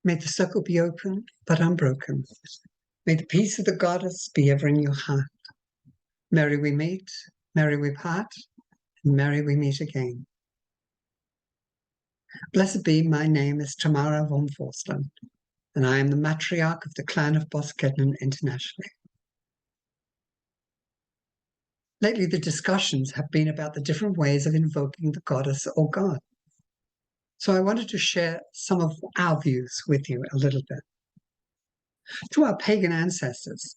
May the circle be open but unbroken. May the peace of the goddess be ever in your heart. Merry we meet, merry we part, and merry we meet again. Blessed be, my name is Tamara Von Forslun, and I am the matriarch of the clan of Boskednan internationally. Lately, the discussions have been about the different ways of invoking the goddess or god. So I wanted to share some of our views with you a little bit. To our pagan ancestors,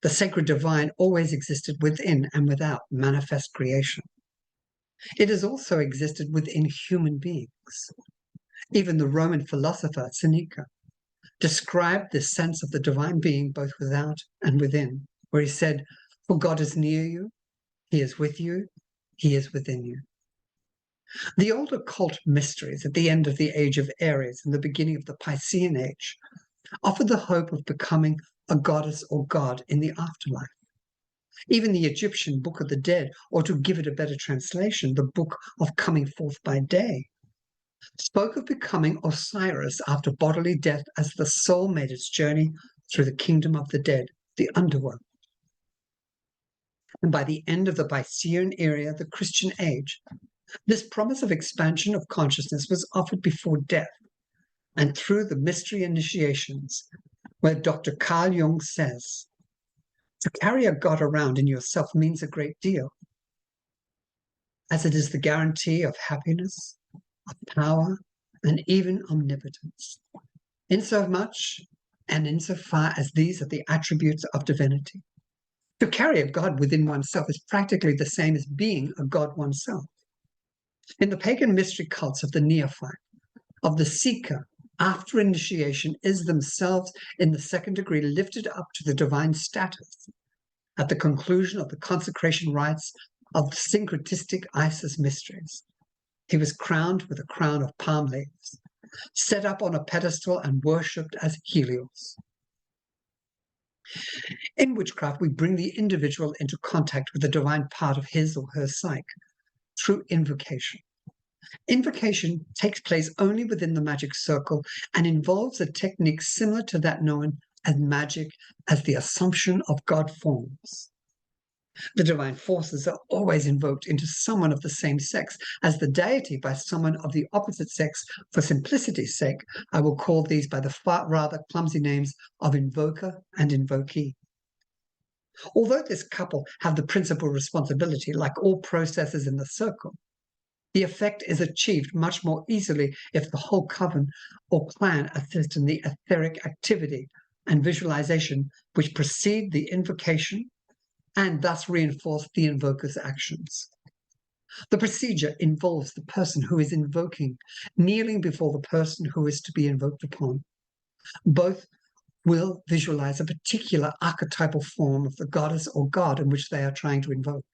the sacred divine always existed within and without manifest creation. It has also existed within human beings. Even the Roman philosopher Seneca described this sense of the divine being both without and within, where he said, "For God is near you, he is with you, he is within you." The old occult mysteries at the end of the age of Aries and the beginning of the Piscean age offered the hope of becoming a goddess or god in the afterlife. Even the Egyptian Book of the Dead, or to give it a better translation, the Book of Coming Forth by Day, spoke of becoming Osiris after bodily death as the soul made its journey through the kingdom of the dead, the underworld. And by the end of the Piscean era, the Christian age, this promise of expansion of consciousness was offered before death and through the mystery initiations, where Dr. Carl Jung says, "To carry a God around in yourself means a great deal, as it is the guarantee of happiness, of power, and even omnipotence, insomuch and insofar as these are the attributes of divinity. To carry a God within oneself is practically the same as being a God oneself." In the pagan mystery cults of the neophyte, of the seeker, after initiation is themselves in the second degree lifted up to the divine status at the conclusion of the consecration rites of the syncretistic Isis mysteries. He was crowned with a crown of palm leaves, set up on a pedestal and worshipped as Helios. In witchcraft, we bring the individual into contact with the divine part of his or her psyche through invocation. Invocation takes place only within the magic circle and involves a technique similar to that known as magic as the assumption of God forms. The divine forces are always invoked into someone of the same sex as the deity by someone of the opposite sex. For simplicity's sake, I will call these by the rather clumsy names of invoker and invokee. Although this couple have the principal responsibility, like all processes in the circle, the effect is achieved much more easily if the whole coven or clan assist in the etheric activity and visualization which precede the invocation and thus reinforce the invoker's actions. The procedure involves the person who is invoking kneeling before the person who is to be invoked upon. Both will visualize a particular archetypal form of the goddess or god in which they are trying to invoke.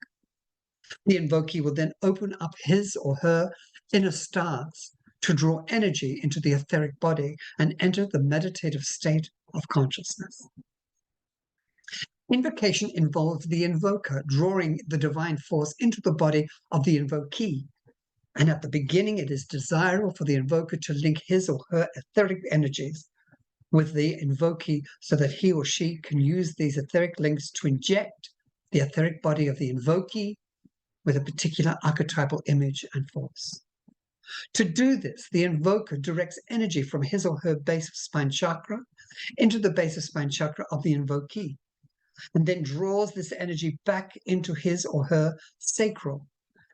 The invokee will then open up his or her inner stars to draw energy into the etheric body and enter the meditative state of consciousness. Invocation involves the invoker drawing the divine force into the body of the invokee. And at the beginning, it is desirable for the invoker to link his or her etheric energies with the invokee so that he or she can use these etheric links to inject the etheric body of the invokee with a particular archetypal image and force. To do this, the invoker directs energy from his or her base of spine chakra into the base of spine chakra of the invokee, and then draws this energy back into his or her sacral,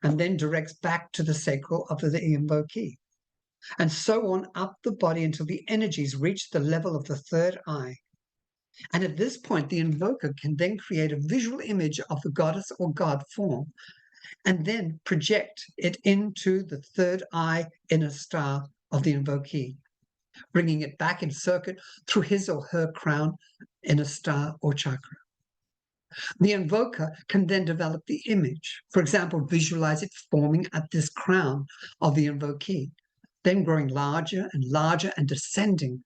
and then directs back to the sacral of the invokee, and so on up the body until the energies reach the level of the third eye. And at this point, the invoker can then create a visual image of the goddess or god form, and then project it into the third eye inner star of the invokee, bringing it back in circuit through his or her crown inner star or chakra. The invoker can then develop the image, for example, visualize it forming at this crown of the invokee, then growing larger and larger and descending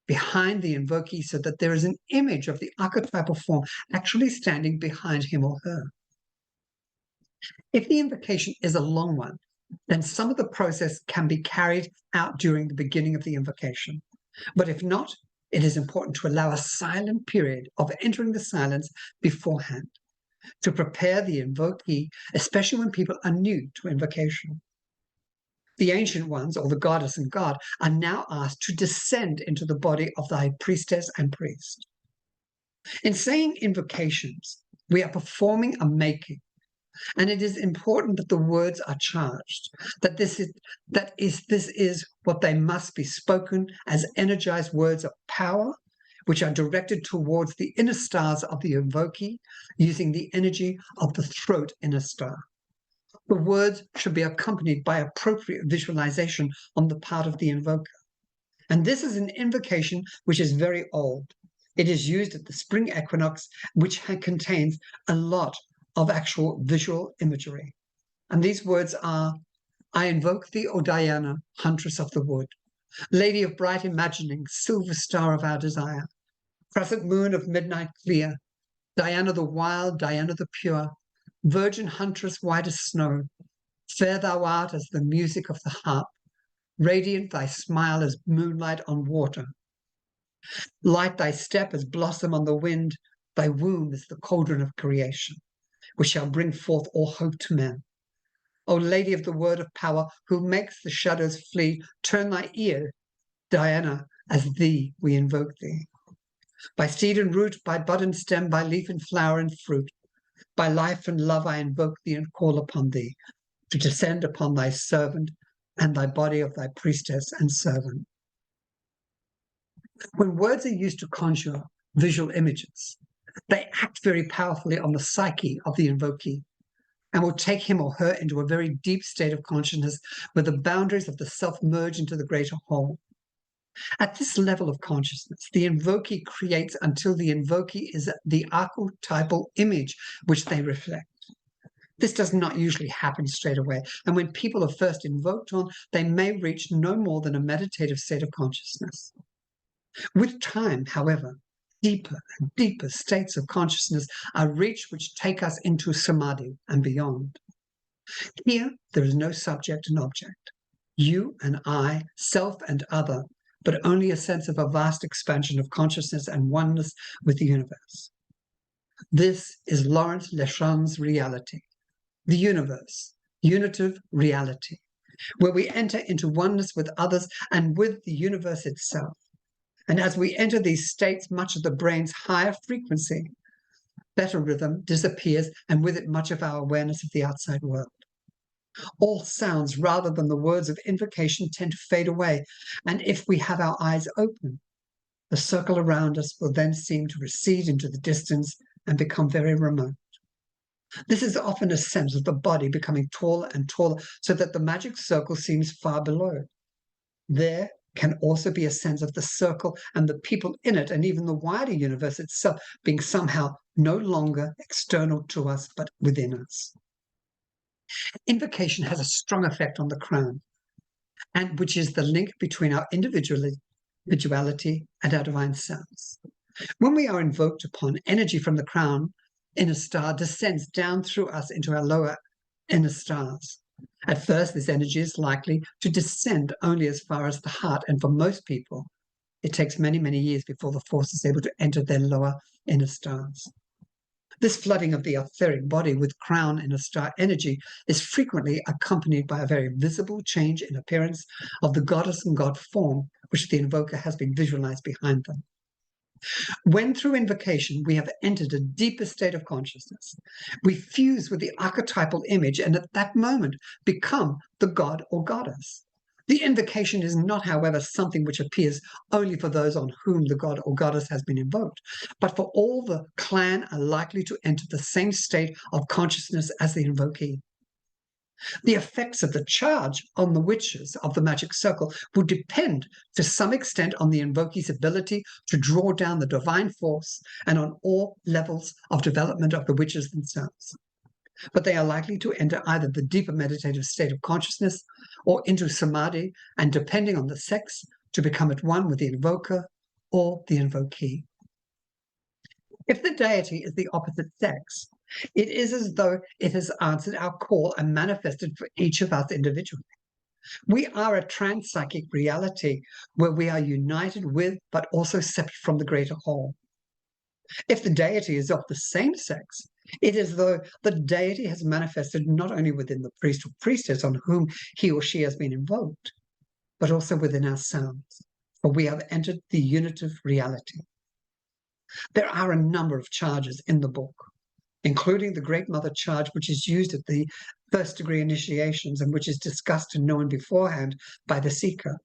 behind the invokee so that there is an image of the archetypal form actually standing behind him or her. If the invocation is a long one, then some of the process can be carried out during the beginning of the invocation, But if not, it is important to allow a silent period of entering the silence beforehand to prepare the invokee, especially when people are new to invocation. The Ancient Ones, or the goddess and god, are now asked to descend into the body of the High Priestess and priest. In saying invocations, we are performing a making, and it is important that the words are charged, that this is what they must be spoken as energized words of power, which are directed towards the inner stars of the invokee, using the energy of the throat inner star. The words should be accompanied by appropriate visualization on the part of the invoker. And this is an invocation which is very old. It is used at the spring equinox, which contains a lot of actual visual imagery. And these words are, I invoke thee, O Diana, huntress of the wood, lady of bright imagining, silver star of our desire, crescent moon of midnight clear, Diana the wild, Diana the pure, virgin huntress white as snow, fair thou art as the music of the harp, radiant thy smile as moonlight on water. Light thy step as blossom on the wind, thy womb is the cauldron of creation, which shall bring forth all hope to men. O Lady of the word of power, who makes the shadows flee, turn thy ear, Diana, as thee we invoke thee. By seed and root, by bud and stem, by leaf and flower and fruit, by life and love I invoke thee and call upon thee, to descend upon thy servant and thy body of thy priestess and servant. When words are used to conjure visual images, they act very powerfully on the psyche of the invokee and will take him or her into a very deep state of consciousness where the boundaries of the self merge into the greater whole. At this level of consciousness, the invokee creates until the invokee is the archetypal image which they reflect. This does not usually happen straight away, and when people are first invoked on, they may reach no more than a meditative state of consciousness. With time, however, deeper and deeper states of consciousness are reached which take us into samadhi and beyond. Here, there is no subject and object. You and I, self and other, but only a sense of a vast expansion of consciousness and oneness with the universe. This is Lawrence Leshun's reality, the universe, unitive reality, where we enter into oneness with others and with the universe itself. And as we enter these states, much of the brain's higher frequency, better rhythm disappears, and with it much of our awareness of the outside world. All sounds rather than the words of invocation tend to fade away, and if we have our eyes open, the circle around us will then seem to recede into the distance and become very remote. This is often a sense of the body becoming taller and taller so that the magic circle seems far below. There can also be a sense of the circle and the people in it, and even the wider universe itself being somehow no longer external to us, but within us. Invocation has a strong effect on the crown, and which is the link between our individuality and our divine selves. When we are invoked upon, energy from the crown inner star descends down through us into our lower inner stars. At first, this energy is likely to descend only as far as the heart, and for most people, it takes many, many years before the force is able to enter their lower inner stars. This flooding of the etheric body with crown inner star energy is frequently accompanied by a very visible change in appearance of the goddess and god form, which the invoker has been visualized behind them. When through invocation we have entered a deeper state of consciousness, we fuse with the archetypal image and at that moment become the god or goddess. The invocation is not, however, something which appears only for those on whom the god or goddess has been invoked, but for all the clan are likely to enter the same state of consciousness as the invokee. The effects of the charge on the witches of the magic circle will depend to some extent on the invokee's ability to draw down the divine force and on all levels of development of the witches themselves. But they are likely to enter either the deeper meditative state of consciousness or into samadhi, and depending on the sex, to become at one with the invoker or the invokee. If the deity is the opposite sex, it is as though it has answered our call and manifested for each of us individually. We are a trans-psychic reality where we are united with, but also separate from the greater whole. If the deity is of the same sex, it is as though the deity has manifested not only within the priest or priestess on whom he or she has been invoked, but also within ourselves, for we have entered the unitive reality. There are a number of charges in the book, including the Great Mother charge, which is used at the first degree initiations and which is discussed and known beforehand by the seeker.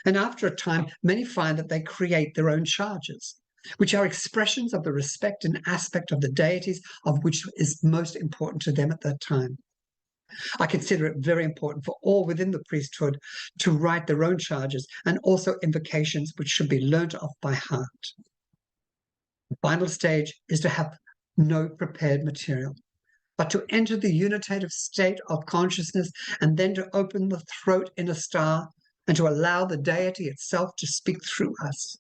And after a time, many find that they create their own charges, which are expressions of the respect and aspect of the deities of which is most important to them at that time. I consider it very important for all within the priesthood to write their own charges and also invocations which should be learnt off by heart. The final stage is to have no prepared material, but to enter the unitative state of consciousness and then to open the throat in a star and to allow the deity itself to speak through us.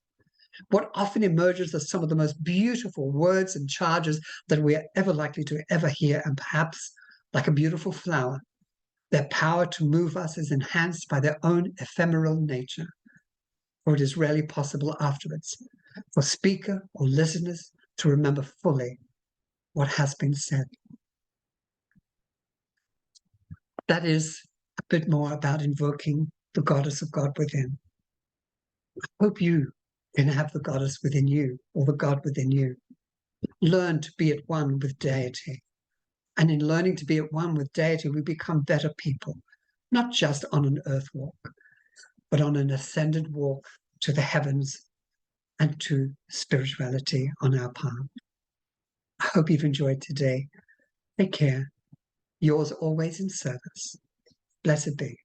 What often emerges are some of the most beautiful words and charges that we are ever likely to ever hear, and perhaps, like a beautiful flower, their power to move us is enhanced by their own ephemeral nature, for it is rarely possible afterwards for speaker or listeners to remember fully what has been said. That is a bit more about invoking the goddess of God within. I hope you can have the goddess within you, or the God within you. Learn to be at one with deity. And in learning to be at one with deity, we become better people, not just on an earth walk, but on an ascended walk to the heavens and to spirituality on our path. I hope you've enjoyed today. Take care. Yours always in service. Blessed be.